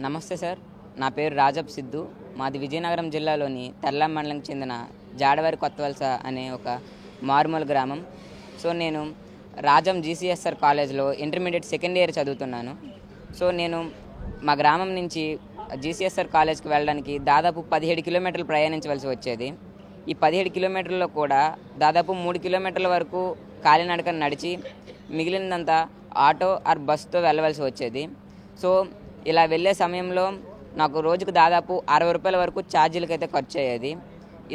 నమస్తే సార్. నా పేరు రాజబ్ సిద్ధు. మాది విజయనగరం జిల్లాలోని తర్లాం మండలంకి చెందిన జాడవారి కొత్తవలస అనే ఒక మారుమూల గ్రామం. సో నేను రాజం జీసీఎస్ఆర్ కాలేజ్లో ఇంటర్మీడియట్ సెకండ్ ఇయర్ చదువుతున్నాను. సో నేను మా గ్రామం నుంచి జీసీఎస్ఆర్ కాలేజ్కి వెళ్ళడానికి దాదాపు 17 కిలోమీటర్లు ప్రయాణించవలసి వచ్చేది. ఈ 17 కిలోమీటర్లలో కూడా దాదాపు 3 కిలోమీటర్ల వరకు కాలినడకన నడిచి మిగిలినంతా ఆటో ఆర్ బస్సుతో వెళ్ళవలసి వచ్చేది. సో ఇలా వెళ్ళే సమయంలో నాకు రోజుకు దాదాపు 60 రూపాయల వరకు ఛార్జీలకి అయితే ఖర్చు అయ్యేది.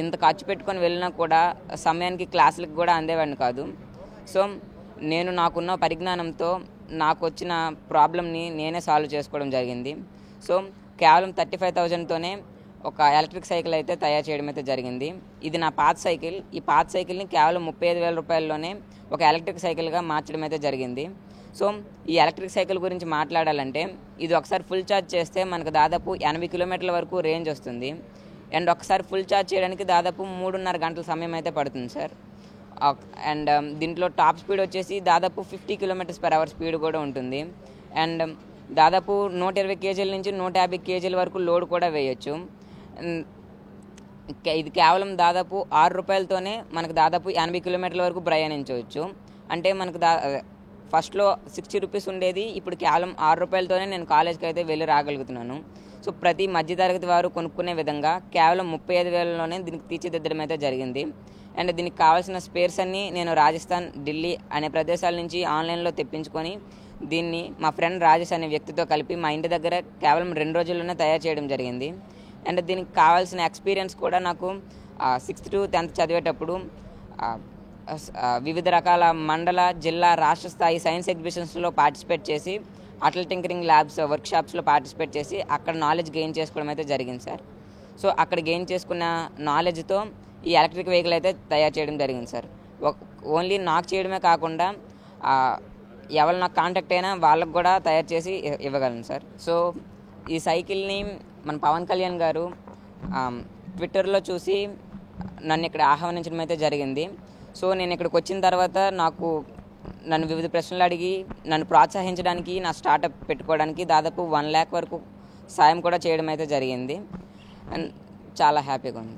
ఇంత ఖర్చు పెట్టుకొని వెళ్ళినా కూడా సమయానికి క్లాసులకు కూడా అందేవాడిని కాదు. సో నేను నాకున్న పరిజ్ఞానంతో నాకు వచ్చిన ప్రాబ్లమ్ని నేనే సాల్వ్ చేసుకోవడం జరిగింది. సో కేవలం 35,000తోనే ఒక ఎలక్ట్రిక్ సైకిల్ అయితే తయారు చేయడం అయితే జరిగింది. ఇది నా పాత సైకిల్. ఈ పాత సైకిల్ని కేవలం 35,000 రూపాయల్లోనే ఒక ఎలక్ట్రిక్ సైకిల్గా మార్చడం అయితే జరిగింది. సో ఈ ఎలక్ట్రిక్ సైకిల్ గురించి మాట్లాడాలంటే ఇది ఒకసారి ఫుల్ ఛార్జ్ చేస్తే మనకు దాదాపు 80 కిలోమీటర్ల వరకు రేంజ్ వస్తుంది. అండ్ ఒకసారి ఫుల్ ఛార్జ్ చేయడానికి దాదాపు 3.5 గంటల సమయం అయితే పడుతుంది సార్. అండ్ దీంట్లో టాప్ స్పీడ్ వచ్చేసి దాదాపు 50 km/h స్పీడ్ కూడా ఉంటుంది. అండ్ దాదాపు 120 కేజీల నుంచి 150 కేజీల వరకు లోడ్ కూడా వేయచ్చు. ఇది కేవలం దాదాపు 6 రూపాయలతోనే మనకు దాదాపు 80 కిలోమీటర్ల వరకు ప్రయాణించవచ్చు. అంటే మనకు ఫస్ట్లో 60 రూపీస్ ఉండేది, ఇప్పుడు కేవలం 6 రూపాయలతోనే నేను కాలేజ్కి అయితే వెళ్ళి రాగలుగుతున్నాను. సో ప్రతి మధ్యతరగతి వారు కొనుక్కునే విధంగా కేవలం 35,000లోనే దీనికి తీర్చిదిద్దడం అయితే జరిగింది. అండ్ దీనికి కావాల్సిన స్పేర్స్ అన్నీ నేను రాజస్థాన్, ఢిల్లీ అనే ప్రదేశాల నుంచి ఆన్లైన్లో తెప్పించుకొని దీన్ని మా ఫ్రెండ్ రాజేష్ అనే వ్యక్తితో కలిపి మా ఇంటి దగ్గర కేవలం 2 రోజుల్లోనే తయారు చేయడం జరిగింది. అండ్ దీనికి కావాల్సిన ఎక్స్పీరియన్స్ కూడా నాకు 6th to 10th చదివేటప్పుడు వివిధ రకాల మండల, జిల్లా, రాష్ట్ర స్థాయి సైన్స్ ఎగ్జిబిషన్స్లో పార్టిసిపేట్ చేసి అటల్ టింకరింగ్ ల్యాబ్స్ వర్క్షాప్స్లో పార్టిసిపేట్ చేసి అక్కడ నాలెడ్జ్ గెయిన్ చేసుకోవడం అయితే జరిగింది సార్. సో అక్కడ గెయిన్ చేసుకున్న నాలెడ్జ్తో ఈ ఎలక్ట్రిక్ వెహికల్ అయితే తయారు చేయడం జరిగింది సార్. ఓన్లీ నాకు చేయడమే కాకుండా ఎవరు నాకు కాంటాక్ట్ అయినా వాళ్ళకు కూడా తయారు చేసి ఇవ్వగలను సార్. సో ఈ సైకిల్ని మన పవన్ కళ్యాణ్ గారు ట్విట్టర్లో చూసి నన్ను ఇక్కడ ఆహ్వానించడం అయితే జరిగింది. సో నేను ఇక్కడికి వచ్చిన తర్వాత నన్ను వివిధ ప్రశ్నలు అడిగి నన్ను ప్రోత్సహించడానికి, నా స్టార్టప్ పెట్టుకోవడానికి దాదాపు 1 lakh వరకు సాయం కూడా చేయడం అయితే జరిగింది. అండ్ చాలా హ్యాపీగా ఉంది.